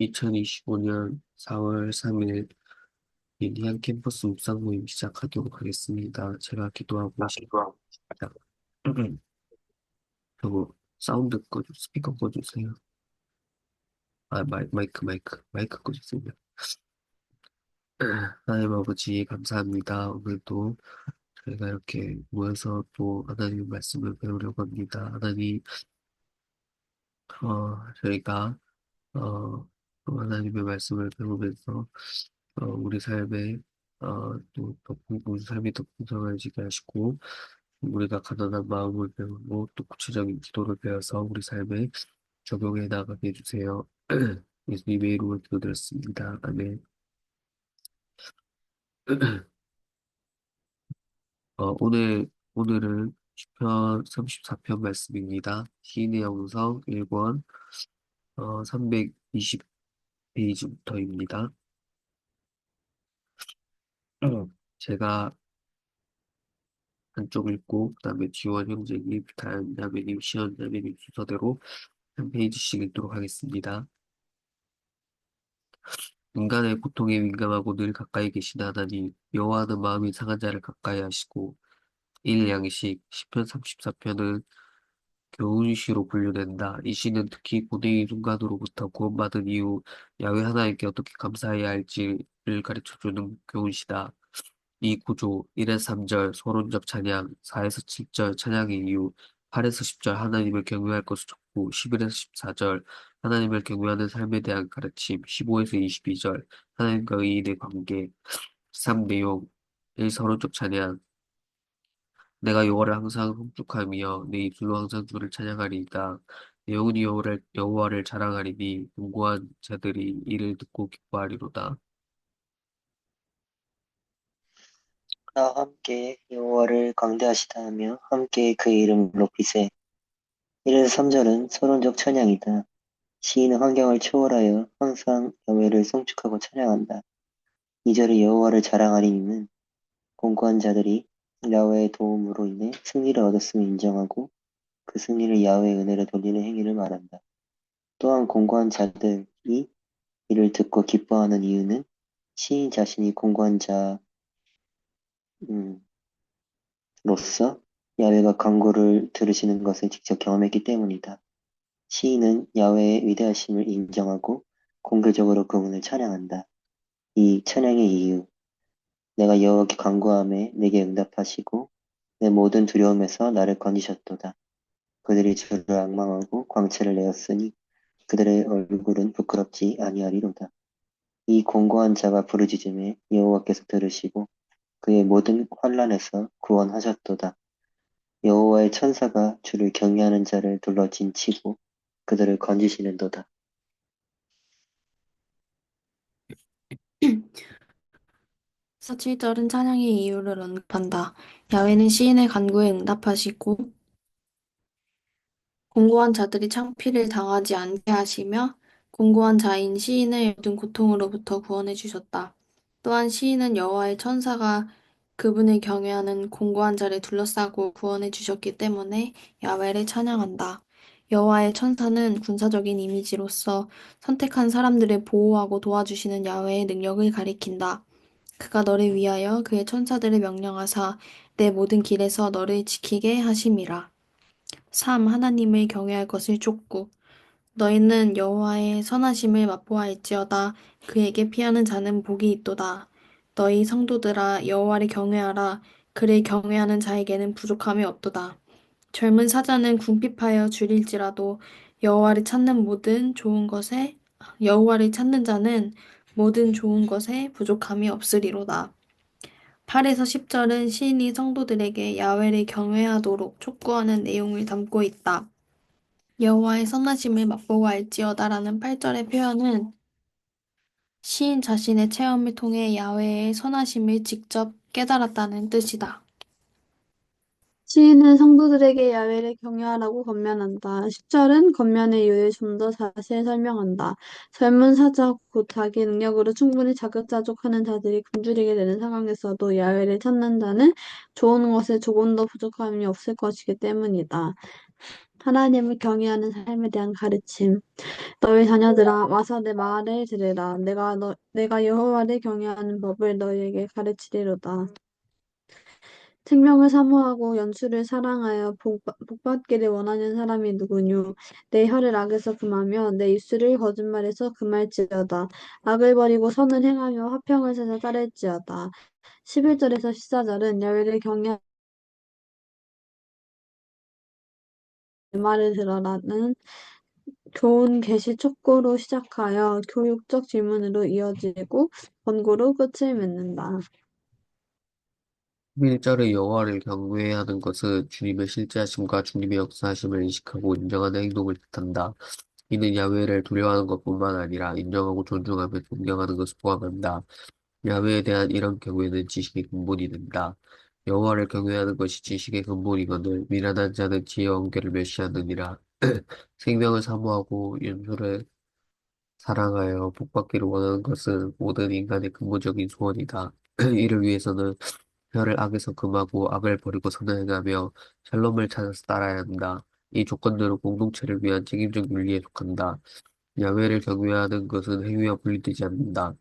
2025년 4월 3일 미니한 캠퍼스 묵상 모임 시작하도록 하겠습니다. 제가 기도하고 싶습니다. 그리고 사운드 스피커 꺼주세요. 아, 마이크 꺼주세요. 하나님 아버지, 감사합니다. 오늘도 저희가 이렇게 모여서 또 하나님의 말씀을 배우려고 합니다. 하나님, 저희가, 또 하나님의 말씀을 배우면서 우리 삶에 우리 삶이 더 풍성해지게 하시고 우리가 가난한 마음을 배우고 또 구체적인 기도를 배워서 우리 삶에 적용해 나가게 해주세요. 예수님의 이름으로 기도드렸습니다. 아멘. 오늘은 시편 34편 말씀입니다. 시인의 영성 1권 320페이지부터입니다. 제가 한쪽 읽고 그다음에 지원 형제님, 다현 자매님, 시연 자매님 순서대로 한 페이지씩 읽도록 하겠습니다. 인간의 고통에 민감하고 늘 가까이 계신 하나님, 여호와는 마음이 상한 자를 가까이 하시고 일 양식 시편 34편은 교훈시로 분류된다. 이 시는 특히 고뇌의 순간으로부터 구원받은 이후 야훼 하나님께 어떻게 감사해야 할지를 가르쳐주는 교훈시다. 이 구조 1에서 3절 서론적 찬양, 4에서 7절 찬양의 이유, 8에서 10절 하나님을 경외할 것을 촉구, 11에서 14절 하나님을 경외하는 삶에 대한 가르침, 15에서 22절 하나님과 의인의 관계, 3 내용, 1 서론적 찬양, 내가 여호와를 항상 송축하며 내 입술로 항상 주를 찬양하리이다. 내 영혼이 여호와를 자랑하리니 공고한 자들이 이를 듣고 기뻐하리로다. 나와 함께 여호와를 광대하시다 하며 함께 그의 이름을 높이세. 1에서 3절은 서론적 찬양이다. 시인은 환경을 초월하여 항상 여호와를 송축하고 찬양한다. 2절의 여호와를 자랑하리니는 공고한 자들이 야훼의 도움으로 인해 승리를 얻었음을 인정하고 그 승리를 야훼의 은혜로 돌리는 행위를 말한다. 또한 공고한 자들이 이를 듣고 기뻐하는 이유는 시인 자신이 공고한 자로서 야훼가 간구를 들으시는 것을 직접 경험했기 때문이다. 시인은 야훼의 위대하심을 인정하고 공개적으로 그분을 찬양한다. 이 찬양의 이유, 내가 여호와께 간구하매 내게 응답하시고 내 모든 두려움에서 나를 건지셨도다. 그들이 주를 앙망하고 광채를 내었으니 그들의 얼굴은 부끄럽지 아니하리로다. 이 공고한 자가 부르짖음에 여호와께서 들으시고 그의 모든 환난에서 구원하셨도다. 여호와의 천사가 주를 경외하는 자를 둘러 진치고 그들을 건지시는도다. 7절은 찬양의 이유를 언급한다. 야훼는 시인의 간구에 응답하시고 공고한 자들이 창피를 당하지 않게 하시며 공고한 자인 시인을 모든 고통으로부터 구원해 주셨다. 또한 시인은 여호와의 천사가 그분을 경외하는 공고한 자를 둘러싸고 구원해 주셨기 때문에 야훼를 찬양한다. 여호와의 천사는 군사적인 이미지로서 선택한 사람들을 보호하고 도와주시는 야훼의 능력을 가리킨다. 그가 너를 위하여 그의 천사들을 명령하사 내 모든 길에서 너를 지키게 하심이라. 3. 하나님을 경외할 것을 촉구. 너희는 여호와의 선하심을 맛보아할지어다. 그에게 피하는 자는 복이 있도다. 너희 성도들아 여호와를 경외하라. 그를 경외하는 자에게는 부족함이 없도다. 젊은 사자는 궁핍하여 줄일지라도 여호와를 찾는 자는 모든 좋은 것에 부족함이 없으리로다. 8에서 10절은 시인이 성도들에게 야훼를 경외하도록 촉구하는 내용을 담고 있다. 여호와의 선하심을 맛보고 알지어다라는 8절의 표현은 시인 자신의 체험을 통해 야훼의 선하심을 직접 깨달았다는 뜻이다. 시인은 성도들에게 야훼를 경외하라고 권면한다. 10절은 권면의 이유를 좀 더 자세히 설명한다. 젊은 사자 곧 자기 능력으로 충분히 자급자족하는 자들이 굶주리게 되는 상황에서도 야훼를 찾는 자는 좋은 것에 조금 더 부족함이 없을 것이기 때문이다. 하나님을 경외하는 삶에 대한 가르침. 너희 자녀들아, 와서 내 말을 들으라. 내가 여호와를 경외하는 법을 너희에게 가르치리로다. 생명을 사모하고 연수를 사랑하여 복받기를 원하는 사람이 누구뇨? 내 혀를 악에서 금하며 내 입술을 거짓말에서 금할지어다. 악을 버리고 선을 행하며 화평을 찾아 따를지어다. 11절에서 14절은 여호와를 경외하는 내 말을 들어라는 교훈 계시 촉구로 시작하여 교육적 질문으로 이어지고 권고로 끝을 맺는다. 11절의 여호와를 경외하는 것은 주님의 실제하심과 주님의 역사하심을 인식하고 인정하는 행동을 뜻한다. 이는 야훼를 두려워하는 것뿐만 아니라 인정하고 존중하며 존경하는 것을 포함한다. 야훼에 대한 이런 경외는 지식의 근본이 된다. 여호와를 경외하는 것이 지식의 근본이거늘 미련한 자는 지혜와 온결을 멸시하느니라. 생명을 사모하고 윤수를 사랑하여 복받기를 원하는 것은 모든 인간의 근본적인 소원이다. 이를 위해서는 혀를 악에서 금하고 악을 버리고 선을 행하며 샬롬을 찾아서 따라야 한다. 이 조건들은 공동체를 위한 책임적 윤리에 속한다. 야훼를 경외하는 것은 행위와 분리되지 않는다.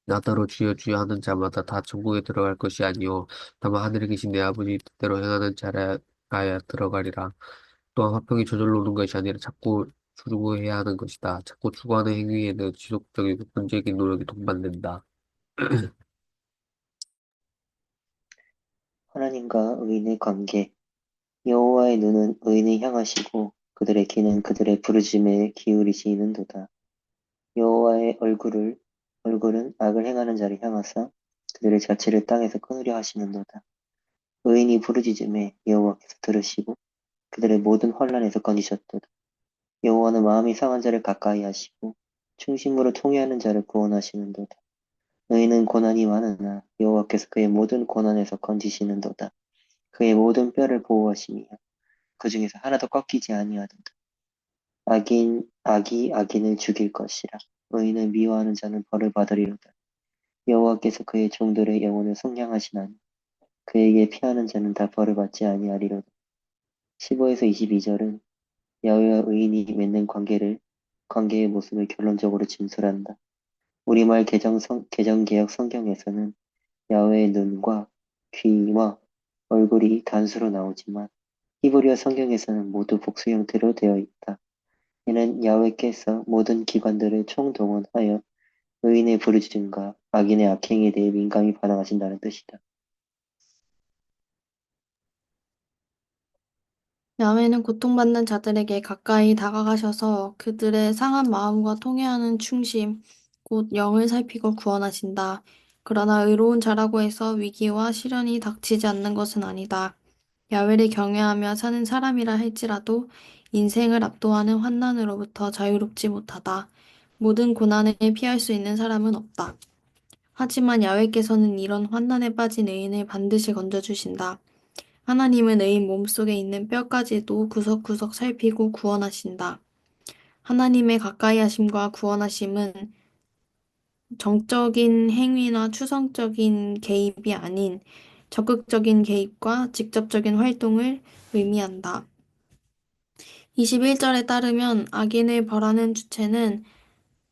나더러 주여 주여 하는 자마다 다 천국에 들어갈 것이 아니요 다만 하늘에 계신 내 아버지 뜻대로 행하는 자라야 들어가리라. 또한 화평이 저절로 오는 것이 아니라 자꾸 추구해야 하는 것이다. 자꾸 추구하는 행위에는 지속적이고 본질적인 노력이 동반된다. 하나님과 의인의 관계. 여호와의 눈은 의인을 향하시고 그들의 귀는 그들의 부르짖음에 기울이시는도다. 여호와의 얼굴은 악을 행하는 자를 향하사 그들의 자취를 땅에서 끊으려 하시는도다. 의인이 부르짖음에 여호와께서 들으시고 그들의 모든 환난에서 건지셨도다. 여호와는 마음이 상한 자를 가까이 하시고 충심으로 통회하는 자를 구원하시는도다. 의인은 고난이 많으나 여호와께서 그의 모든 고난에서 건지시는도다. 그의 모든 뼈를 보호하시며 그 중에서 하나도 꺾이지 아니하도다. 악이 악인을 죽일 것이라. 의인을 미워하는 자는 벌을 받으리로다. 여호와께서 그의 종들의 영혼을 속량하시나니 그에게 피하는 자는 다 벌을 받지 아니하리로다. 15에서 22절은 야훼와 의인이 맺는 관계의 모습을 결론적으로 진술한다. 우리말 개정개혁 성경에서는 야훼의 눈과 귀와 얼굴이 단수로 나오지만 히브리어 성경에서는 모두 복수 형태로 되어 있다. 이는 야훼께서 모든 기관들을 총동원하여 의인의 부르짖음과 악인의 악행에 대해 민감히 반응하신다는 뜻이다. 야훼는 고통받는 자들에게 가까이 다가가셔서 그들의 상한 마음과 통회하는 충심, 곧 영을 살피고 구원하신다. 그러나 의로운 자라고 해서 위기와 시련이 닥치지 않는 것은 아니다. 야훼를 경외하며 사는 사람이라 할지라도 인생을 압도하는 환난으로부터 자유롭지 못하다. 모든 고난을 피할 수 있는 사람은 없다. 하지만 야훼께서는 이런 환난에 빠진 의인을 반드시 건져주신다. 하나님은 의인 몸속에 있는 뼈까지도 구석구석 살피고 구원하신다. 하나님의 가까이 하심과 구원하심은 정적인 행위나 추상적인 개입이 아닌 적극적인 개입과 직접적인 활동을 의미한다. 21절에 따르면 악인을 벌하는 주체는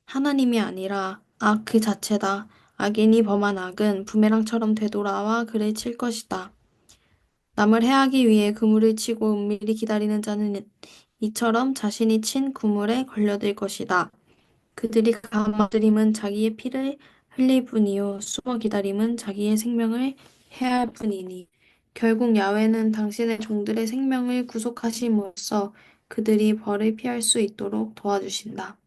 하나님이 아니라 악 그 자체다. 악인이 범한 악은 부메랑처럼 되돌아와 그를 칠 것이다. 남을 해하기 위해 그물을 치고 은밀히 기다리는 자는 이처럼 자신이 친 그물에 걸려들 것이다. 그들이 감아들임은 자기의 피를 흘릴 뿐이요 숨어 기다림은 자기의 생명을 해할 뿐이니 결국 야훼는 당신의 종들의 생명을 구속하심으로써 그들이 벌을 피할 수 있도록 도와주신다.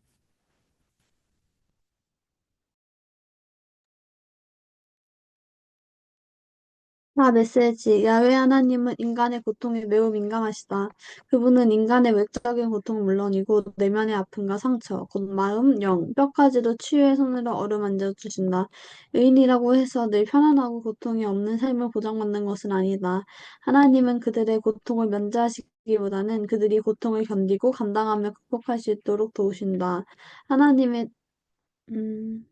나 메시지. 야훼 하나님은 인간의 고통에 매우 민감하시다. 그분은 인간의 외적인 고통은 물론이고 내면의 아픔과 상처, 곧 마음, 영, 뼈까지도 치유의 손으로 어루만져 주신다. 의인이라고 해서 늘 편안하고 고통이 없는 삶을 보장받는 것은 아니다. 하나님은 그들의 고통을 면제하시기보다는 그들이 고통을 견디고 감당하며 극복할 수 있도록 도우신다. 하나님의 음,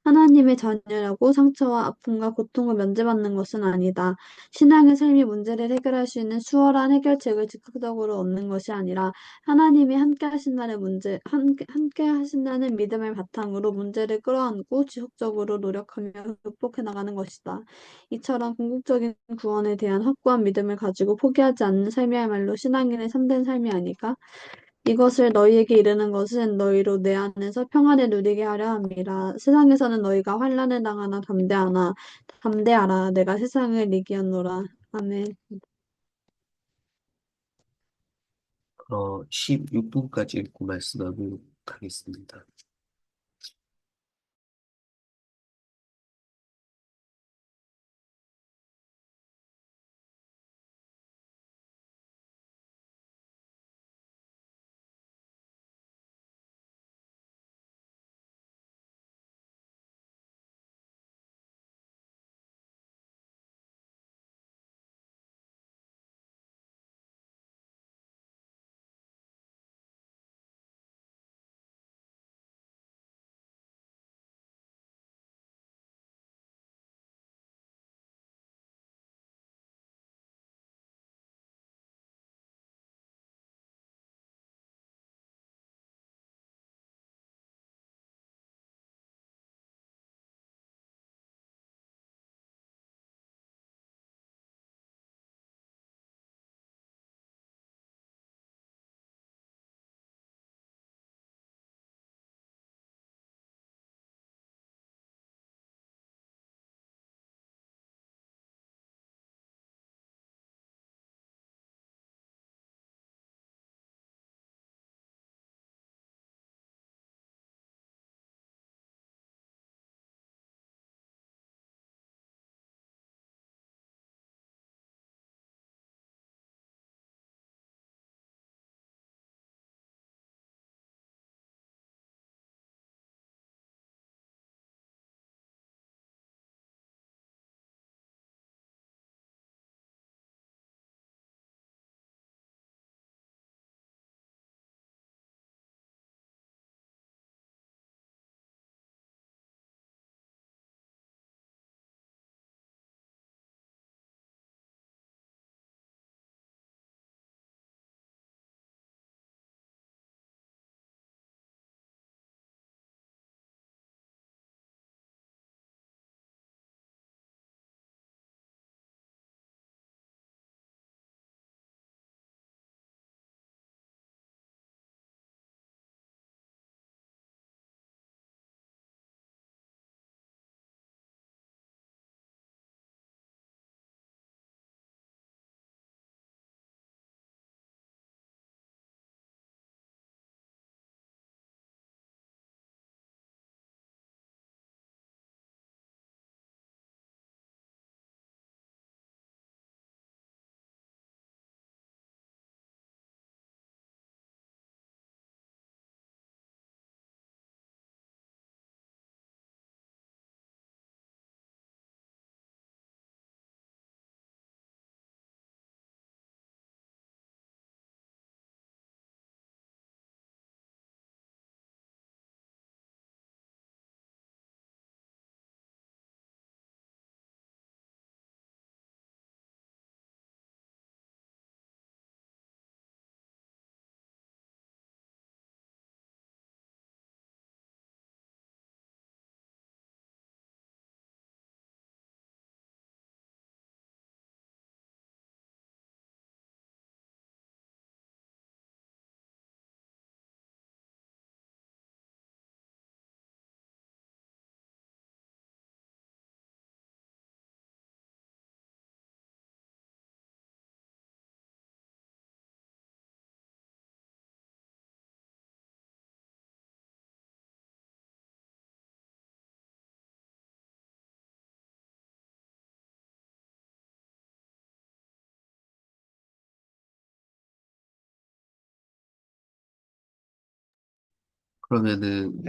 하나님의 자녀라고 상처와 아픔과 고통을 면제받는 것은 아니다. 신앙은 삶의 문제를 해결할 수 있는 수월한 해결책을 즉각적으로 얻는 것이 아니라 하나님이 함께 하신다는 믿음을 바탕으로 문제를 끌어안고 지속적으로 노력하며 극복해 나가는 것이다. 이처럼 궁극적인 구원에 대한 확고한 믿음을 가지고 포기하지 않는 삶이야말로 신앙인의 참된 삶이 아닐까? 이것을 너희에게 이르는 것은 너희로 내 안에서 평안을 누리게 하려 함이라. 세상에서는 너희가 환난을 당하나 담대하라. 내가 세상을 이기었노라. 아멘. 16분까지 읽고 말씀하도록 하겠습니다. 그러면은,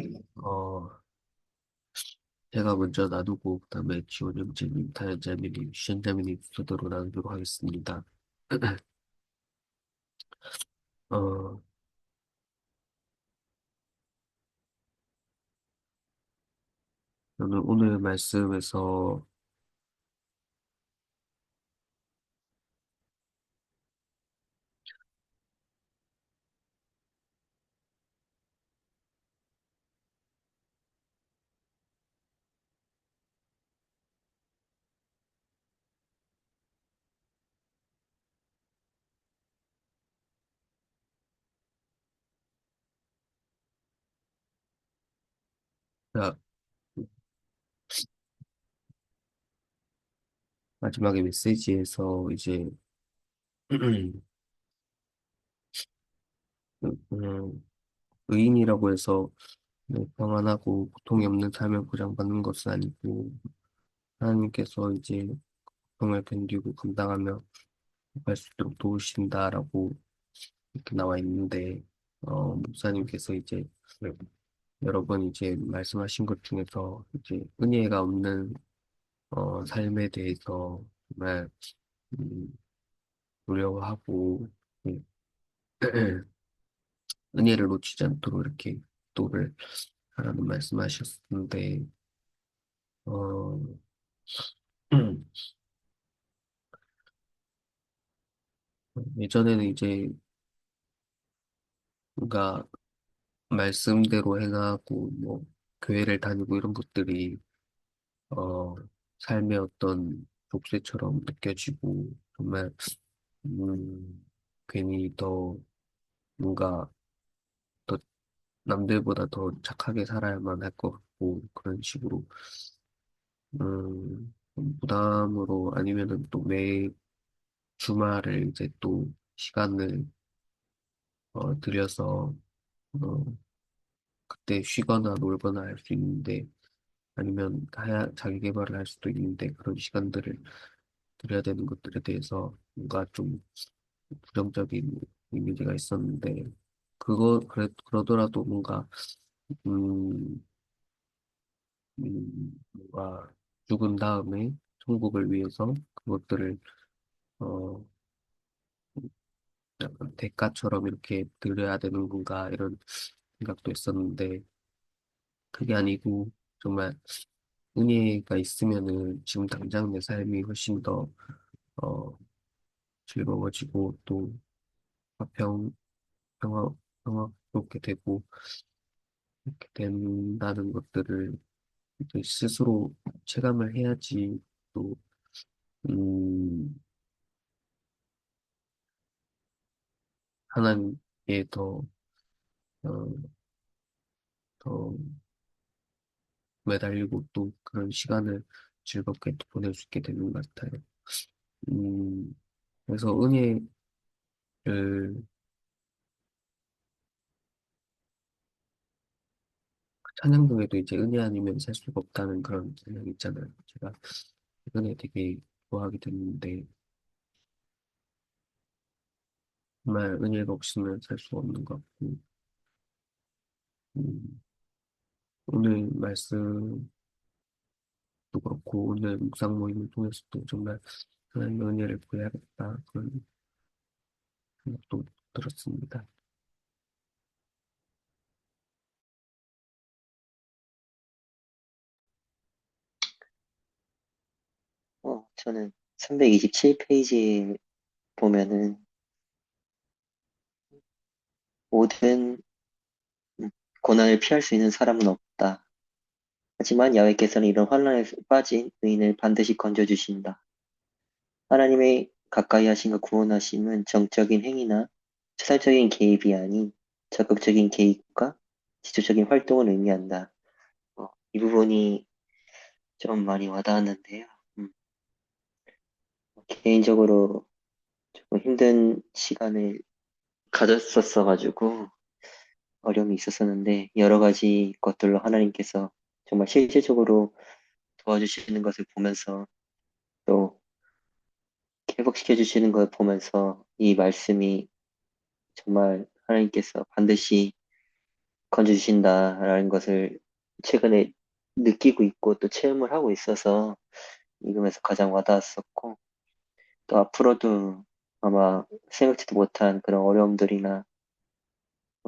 제가 먼저 나누고, 그다음에 지원 형제님, 다현자매님, 시연자매님 순서대로 나누도록 하겠습니다. 어, 저는 오늘 말씀에서 제가 마지막에 메시지에서 이제 음, 의인이라고 해서 뭐 평안하고 고통이 없는 삶을 보장받는 것은 아니고 하나님께서 이제 고통을 견디고 감당하며 할 수 있도록 도우신다라고 이렇게 나와 있는데 목사님께서 이제 여러 번 이제 말씀하신 것 중에서 이제 은혜가 없는 삶에 대해서 정말 음, 두려워하고 음, 은혜를 놓치지 않도록 이렇게 기도를 하라는 말씀하셨는데 어, 예전에는 이제 뭔가 말씀대로 행하고 뭐 교회를 다니고 이런 것들이 어, 삶의 어떤 족쇄처럼 느껴지고 정말 괜히 더 뭔가 더 남들보다 더 착하게 살아야만 할 것 같고 그런 식으로 부담으로 아니면은 또 매 주말을 이제 또 시간을 들여서 어, 그때 쉬거나 놀거나 할 수 있는데 아니면 자기 개발을 할 수도 있는데 그런 시간들을 들여야 되는 것들에 대해서 뭔가 좀 부정적인 이미지가 있었는데 그러더라도 뭔가 음, 뭔가 죽은 다음에 천국을 위해서 그것들을 어 약간 대가처럼 이렇게 들여야 되는 건가 이런 생각도 했었는데 그게 아니고 정말 은혜가 있으면은 지금 당장 내 삶이 훨씬 더 어, 즐거워지고 또 평, 평화, 평화롭게 되고 이렇게 된다는 것들을 또 스스로 체감을 해야지 또 음, 하나님께 어, 더 매달리고 또 그런 시간을 즐겁게 또 보낼 수 있게 되는 것 같아요. 음, 그래서 은혜를 찬양 중에도 이제 은혜 아니면 살 수가 없다는 그런 찬양 있잖아요. 제가 최근에 되게 좋아하게 됐는데 정말 은혜가 없으면 살 수 없는 것 같고 음, 오늘 말씀도 그렇고 오늘 묵상 모임을 통해서도 정말 하나님의 은혜를 구해야겠다 그런 생각도 들었습니다. 저는 327페이지에 보면은 모든 음, 고난을 피할 수 있는 사람은 없다. 하지만 야훼께서는 이런 환란에 빠진 의인을 반드시 건져주신다. 하나님의 가까이 하심과 구원하심은 정적인 행위나 초달적인 개입이 아닌 적극적인 개입과 지속적인 활동을 의미한다. 이 부분이 좀 많이 와닿았는데요. 음, 개인적으로 조금 힘든 시간을 가졌었어가지고 어려움이 있었었는데 여러 가지 것들로 하나님께서 정말 실질적으로 도와주시는 것을 보면서 또 회복시켜 주시는 걸 보면서 이 말씀이 정말 하나님께서 반드시 건져주신다라는 것을 최근에 느끼고 있고 또 체험을 하고 있어서 읽으면서 가장 와닿았었고 또 앞으로도 아마 생각지도 못한 그런 어려움들이나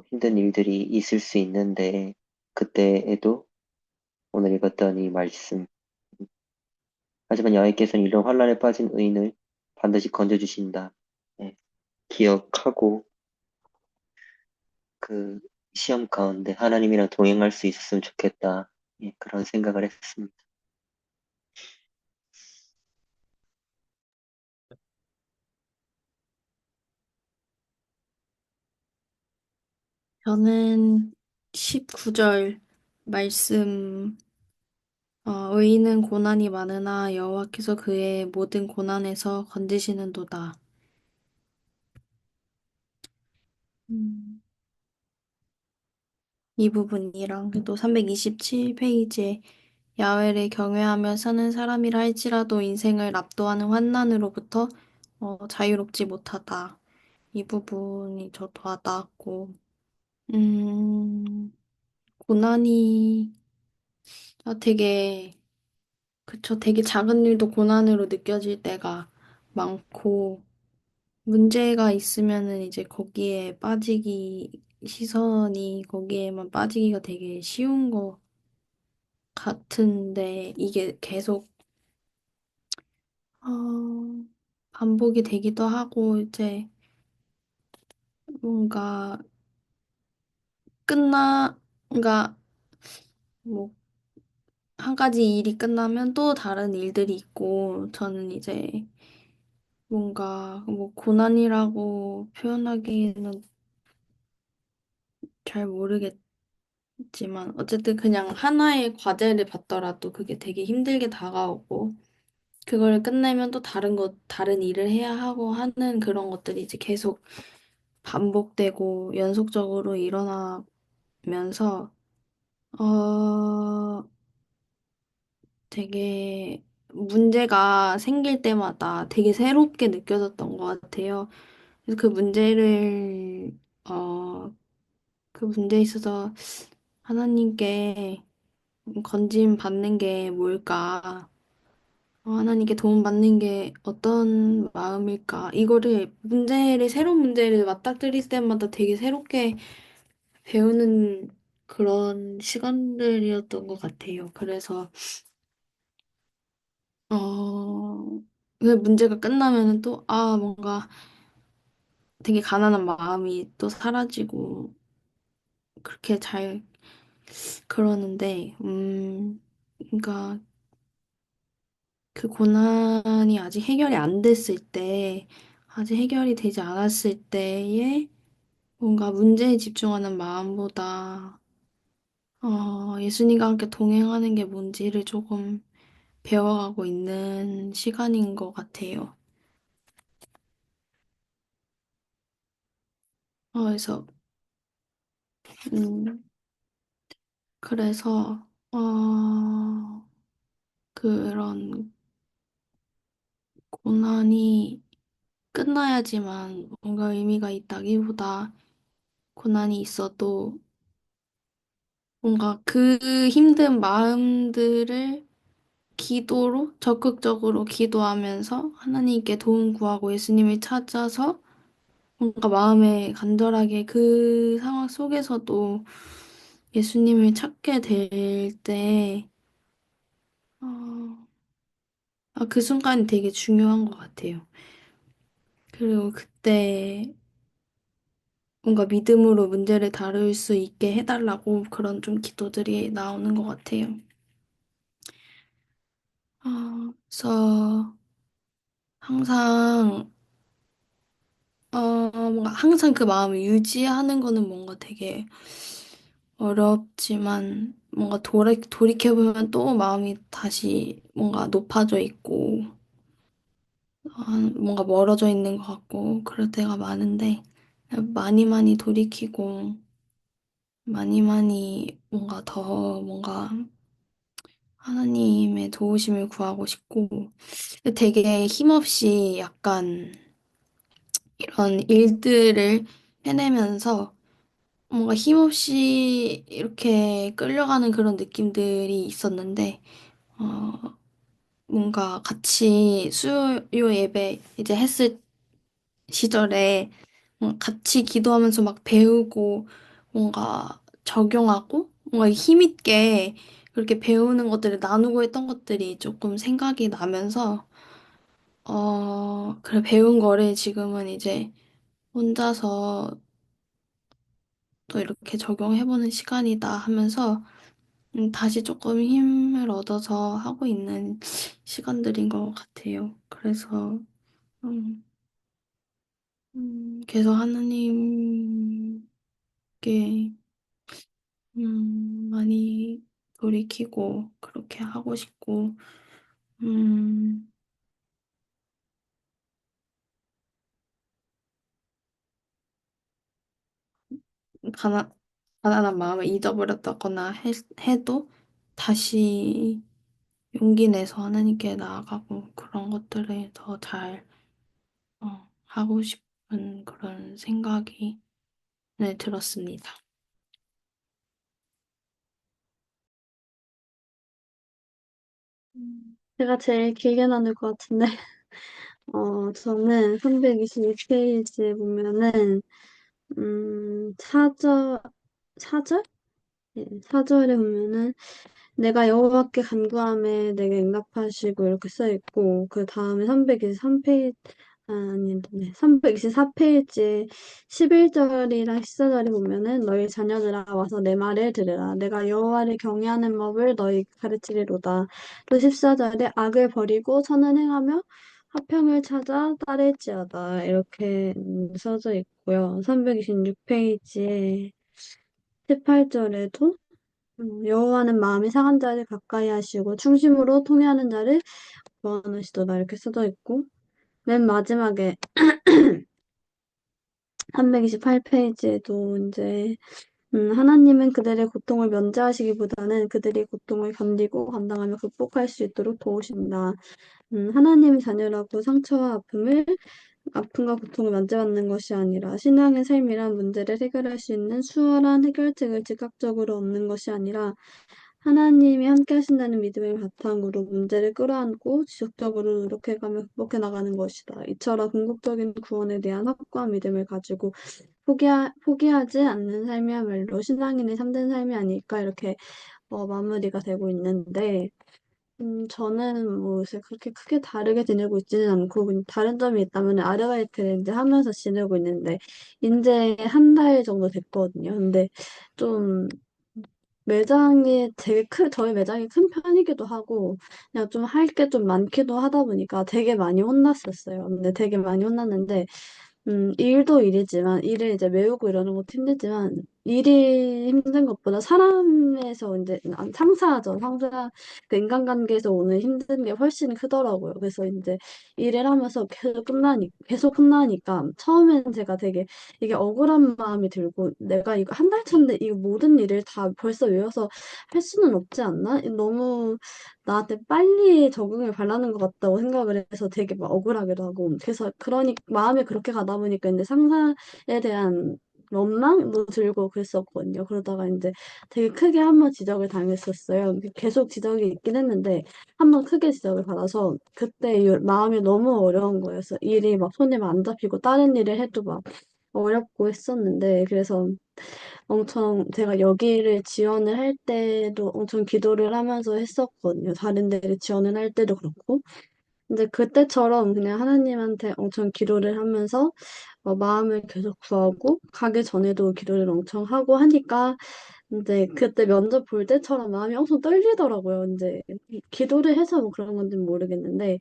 힘든 일들이 있을 수 있는데 그때에도 오늘 읽었던 이 말씀. 하지만 여호와께서는 이런 환란에 빠진 의인을 반드시 건져주신다. 예, 기억하고 그 시험 가운데 하나님이랑 동행할 수 있었으면 좋겠다. 예, 그런 생각을 했습니다. 저는 19절 말씀, 의인은 고난이 많으나 여호와께서 그의 모든 고난에서 건지시는도다. 음, 이 부분이랑 또 327페이지에 야훼를 경외하며 사는 사람이라 할지라도 인생을 압도하는 환난으로부터 자유롭지 못하다. 이 부분이 저도 와닿았고, 음, 고난이 되게, 그쵸, 되게 작은 일도 고난으로 느껴질 때가 많고, 문제가 있으면은 이제 거기에 빠지기, 시선이 거기에만 빠지기가 되게 쉬운 것 같은데, 이게 계속, 어, 반복이 되기도 하고, 이제 뭔가 뭔가 뭐, 한 가지 일이 끝나면 또 다른 일들이 있고, 저는 이제 뭔가 뭐 고난이라고 표현하기는 잘 모르겠지만, 어쨌든 그냥 하나의 과제를 받더라도 그게 되게 힘들게 다가오고, 그걸 끝내면 또 다른 일을 해야 하고 하는 그런 것들이 이제 계속 반복되고 연속적으로 일어나면서, 어, 되게 문제가 생길 때마다 되게 새롭게 느껴졌던 것 같아요. 그래서 어, 그 문제에 있어서 하나님께 건짐 받는 게 뭘까? 하나님께 도움 받는 게 어떤 마음일까? 새로운 문제를 맞닥뜨릴 때마다 되게 새롭게 배우는 그런 시간들이었던 것 같아요. 그래서, 그 문제가 끝나면은 또, 뭔가 되게 가난한 마음이 또 사라지고, 그렇게 잘, 그러는데, 그러니까 그 고난이 아직 해결이 되지 않았을 때에 뭔가 문제에 집중하는 마음보다, 예수님과 함께 동행하는 게 뭔지를 조금 배워가고 있는 시간인 것 같아요. 그래서, 음, 그래서, 그런 고난이 끝나야지만 뭔가 의미가 있다기보다 고난이 있어도 뭔가 그 힘든 마음들을 적극적으로 기도하면서 하나님께 도움 구하고 예수님을 찾아서 뭔가 마음에 간절하게 그 상황 속에서도 예수님을 찾게 될 때, 어, 그 순간이 되게 중요한 것 같아요. 그리고 그때 뭔가 믿음으로 문제를 다룰 수 있게 해달라고 그런 좀 기도들이 나오는 것 같아요. 그래서 항상, 뭔가 항상 그 마음을 유지하는 거는 뭔가 되게 어렵지만 뭔가 돌이켜보면 또 마음이 다시 뭔가 높아져 있고, 뭔가 멀어져 있는 것 같고, 그럴 때가 많은데, 많이 많이 돌이키고, 많이 많이 뭔가 하나님의 도우심을 구하고 싶고, 되게 힘없이 약간 이런 일들을 해내면서 뭔가 힘없이 이렇게 끌려가는 그런 느낌들이 있었는데, 어, 뭔가 같이 수요 예배 이제 했을 시절에 같이 기도하면서 막 배우고 뭔가 적용하고 뭔가 힘있게 그렇게 배우는 것들을 나누고 했던 것들이 조금 생각이 나면서, 그래, 배운 거를 지금은 이제 혼자서 또 이렇게 적용해보는 시간이다 하면서, 다시 조금 힘을 얻어서 하고 있는 시간들인 것 같아요. 그래서, 음, 계속 하나님께, 많이 돌이키고, 그렇게 하고 싶고, 음, 가난, 가난한 마음을 잊어버렸다거나 해도 다시 용기 내서 하나님께 나아가고 그런 것들을 더 잘, 하고 싶은 그런 생각이 네, 들었습니다. 제가 제일 길게 나눌 것 같은데, 저는 322페이지에 보면은, 사절? 예, 사절에 보면은, 내가 여호와께 간구함에 내게 응답하시고 이렇게 써 있고 그 다음에 323페이지 아니 네 324페이지에 11절이랑 14절에 보면은 너희 자녀들아 와서 내 말을 들으라 내가 여호와를 경외하는 법을 너희 가르치리로다 또 14절에 악을 버리고 선을 행하며 화평을 찾아 따를지어다 이렇게 써져 있고요. 326페이지에 18절에도 여호와는 마음이 상한 자를 가까이 하시고 충심으로 통회하는 자를 구원하시도다 이렇게 써져 있고 맨 마지막에 328페이지에도 이제 하나님은 그들의 고통을 면제하시기보다는 그들이 고통을 견디고 감당하며 극복할 수 있도록 도우신다. 하나님의 자녀라고 상처와 아픔과 고통을 면제받는 것이 아니라 신앙의 삶이란 문제를 해결할 수 있는 수월한 해결책을 즉각적으로 얻는 것이 아니라 하나님이 함께 하신다는 믿음을 바탕으로 문제를 끌어안고 지속적으로 노력해가며 극복해 나가는 것이다. 이처럼 궁극적인 구원에 대한 확고한 믿음을 가지고 포기하지 않는 삶이야말로 신앙인의 참된 삶이 아닐까 이렇게 마무리가 되고 있는데 저는 뭐 요새 그렇게 크게 다르게 지내고 있지는 않고 그냥 다른 점이 있다면 아르바이트를 이제 하면서 지내고 있는데 이제 한 달 정도 됐거든요. 근데 좀 매장이 저희 매장이 큰 편이기도 하고, 그냥 좀 할 게 좀 많기도 하다 보니까 되게 많이 혼났었어요. 근데 되게 많이 혼났는데, 일도 일이지만, 일을 이제 메우고 이러는 것도 힘들지만, 일이 힘든 것보다 사람에서 이제, 상사죠. 그 인간관계에서 오는 힘든 게 훨씬 크더라고요. 그래서 이제 일을 하면서 계속 끝나니까, 처음에는 제가 되게 이게 억울한 마음이 들고, 내가 이거 한 달 차인데 이거 모든 일을 다 벌써 외워서 할 수는 없지 않나? 너무 나한테 빨리 적응을 바라는 것 같다고 생각을 해서 되게 막 억울하기도 하고 그래서 마음이 그렇게 가다 보니까 이제 상사에 대한 원망도 들고 그랬었거든요. 그러다가 이제 되게 크게 한 번 지적을 당했었어요. 계속 지적이 있긴 했는데 한 번 크게 지적을 받아서 그때 마음이 너무 어려운 거예요. 그래서 일이 막 손에 막 안 잡히고 다른 일을 해도 막 어렵고 했었는데 그래서 엄청 제가 여기를 지원을 할 때도 엄청 기도를 하면서 했었거든요. 다른 데를 지원을 할 때도 그렇고. 근데 그때처럼 그냥 하나님한테 엄청 기도를 하면서 마음을 계속 구하고 가기 전에도 기도를 엄청 하고 하니까 이제 그때 면접 볼 때처럼 마음이 엄청 떨리더라고요. 이제 기도를 해서 뭐 그런 건지는 모르겠는데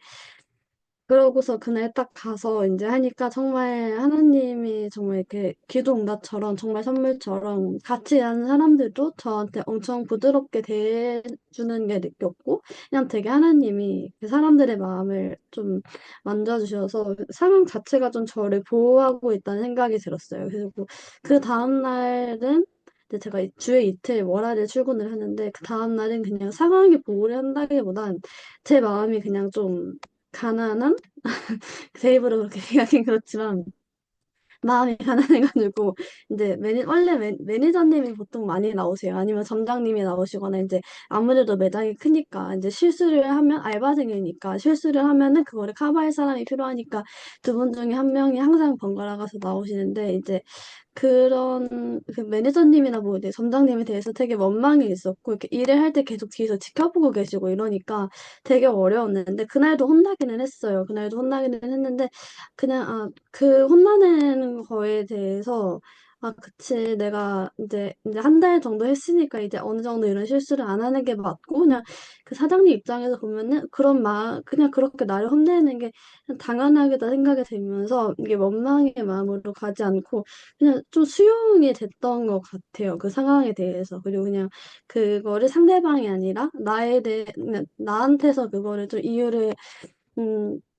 그러고서 그날 딱 가서 이제 하니까 정말 하나님이 정말 이렇게 기도 응답처럼 정말 선물처럼 같이 일하는 사람들도 저한테 엄청 부드럽게 대해주는 게 느꼈고 그냥 되게 하나님이 그 사람들의 마음을 좀 만져주셔서 상황 자체가 좀 저를 보호하고 있다는 생각이 들었어요. 그리고 그 다음 날은 이제 제가 주에 이틀 월화를 출근을 하는데 그 다음 날은 그냥 상황이 보호를 한다기보단 제 마음이 그냥 좀 가난한? 제 입으로 그렇게 얘기하긴 그렇지만 마음이 가난해가지고 이제 원래 매니저님이 보통 많이 나오세요. 아니면 점장님이 나오시거나 이제 아무래도 매장이 크니까 이제 실수를 하면 알바생이니까 실수를 하면은 그거를 커버할 사람이 필요하니까 두 분 중에 한 명이 항상 번갈아 가서 나오시는데 이제 그런 그 매니저님이나 뭐 이제 점장님에 대해서 되게 원망이 있었고 이렇게 일을 할 때 계속 뒤에서 지켜보고 계시고 이러니까 되게 어려웠는데 그날도 혼나기는 했어요. 그날도 혼나기는 했는데 그냥 그 혼나는 거에 대해서 그치 내가 이제 한 달 정도 했으니까 이제 어느 정도 이런 실수를 안 하는 게 맞고 그냥 그 사장님 입장에서 보면은 그런 그냥 그렇게 나를 혼내는 게 당연하겠다 생각이 들면서 이게 원망의 마음으로 가지 않고 그냥 좀 수용이 됐던 것 같아요. 그 상황에 대해서. 그리고 그냥 그거를 상대방이 아니라 그냥 나한테서 그거를 좀 이유를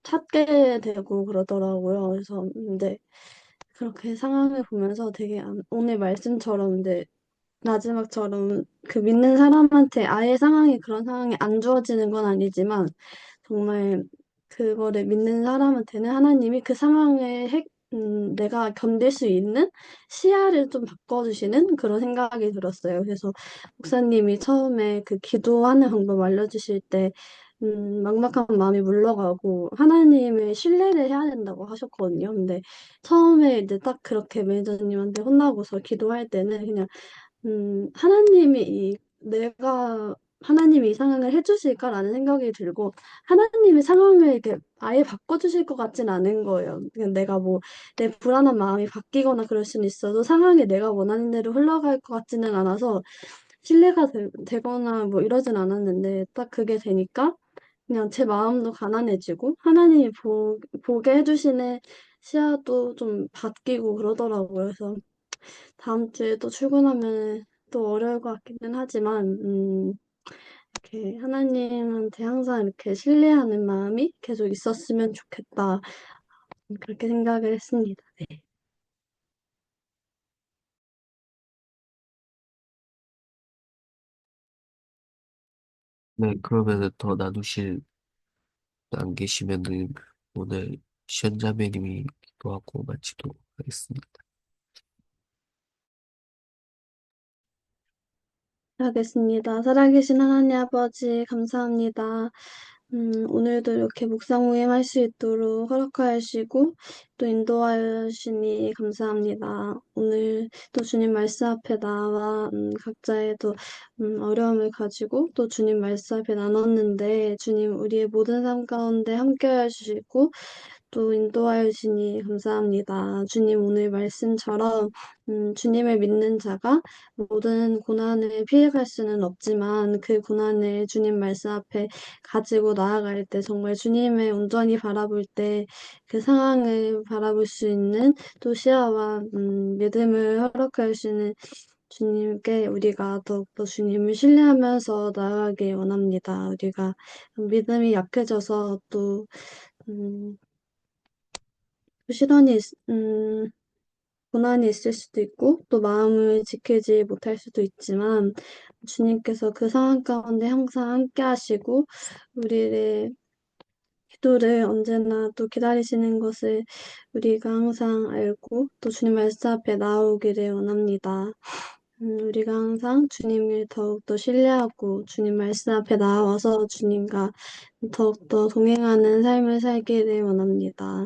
찾게 되고 그러더라고요. 그래서 근데 그렇게 상황을 보면서 되게 오늘 말씀처럼 이제 마지막처럼 그 믿는 사람한테 아예 그런 상황이 안 주어지는 건 아니지만 정말 그거를 믿는 사람한테는 하나님이 그 상황에 내가 견딜 수 있는 시야를 좀 바꿔주시는 그런 생각이 들었어요. 그래서 목사님이 처음에 그 기도하는 방법 알려주실 때 막막한 마음이 물러가고 하나님을 신뢰를 해야 된다고 하셨거든요. 근데 처음에 이제 딱 그렇게 매니저님한테 혼나고서 기도할 때는 그냥 하나님이 이 상황을 해주실까라는 생각이 들고, 하나님이 상황을 이렇게 아예 바꿔주실 것 같진 않은 거예요. 그냥 내가 뭐, 내 불안한 마음이 바뀌거나 그럴 수는 있어도 상황이 내가 원하는 대로 흘러갈 것 같지는 않아서 신뢰가 되거나 뭐 이러진 않았는데, 딱 그게 되니까 그냥 제 마음도 가난해지고, 하나님이 보게 해주시는 시야도 좀 바뀌고 그러더라고요. 그래서 다음 주에 또 출근하면 또 어려울 것 같기는 하지만, 이렇게 하나님한테 항상 이렇게 신뢰하는 마음이 계속 있었으면 좋겠다. 그렇게 생각을 했습니다. 네. 네, 그러면은 더 나누실 분 안 계시면은 오늘 시연자매님이 기도하고 마치도록 하겠습니다. 하겠습니다. 살아계신 하나님 아버지, 감사합니다. 오늘도 이렇게 묵상 모임할 수 있도록 허락하시고 또 인도하여 주시니 감사합니다. 오늘 또 주님 말씀 앞에 나와 각자의 또 어려움을 가지고 또 주님 말씀 앞에 나눴는데 주님 우리의 모든 삶 가운데 함께하여 주시고 또 인도하여 주시니 감사합니다. 주님 오늘 말씀처럼 주님을 믿는 자가 모든 고난을 피해갈 수는 없지만 그 고난을 주님 말씀 앞에 가지고 나아갈 때 정말 주님을 온전히 바라볼 때 그 상황을 바라볼 수 있는 또 시야와 믿음을 허락할 수 있는 주님께 우리가 더욱더 주님을 신뢰하면서 나아가길 원합니다. 우리가 믿음이 약해져서 또 음, 시련이 고난이 있을 수도 있고, 또 마음을 지키지 못할 수도 있지만, 주님께서 그 상황 가운데 항상 함께 하시고, 우리의 기도를 언제나 또 기다리시는 것을 우리가 항상 알고, 또 주님 말씀 앞에 나오기를 원합니다. 우리가 항상 주님을 더욱더 신뢰하고, 주님 말씀 앞에 나와서 주님과 더욱더 동행하는 삶을 살기를 원합니다.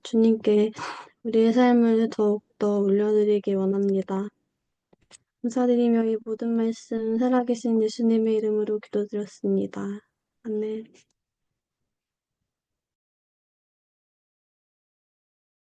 주님께 우리의 삶을 더욱더 올려드리기 원합니다. 감사드리며 이 모든 말씀 살아계신 예수님의 이름으로 기도드렸습니다. 아멘.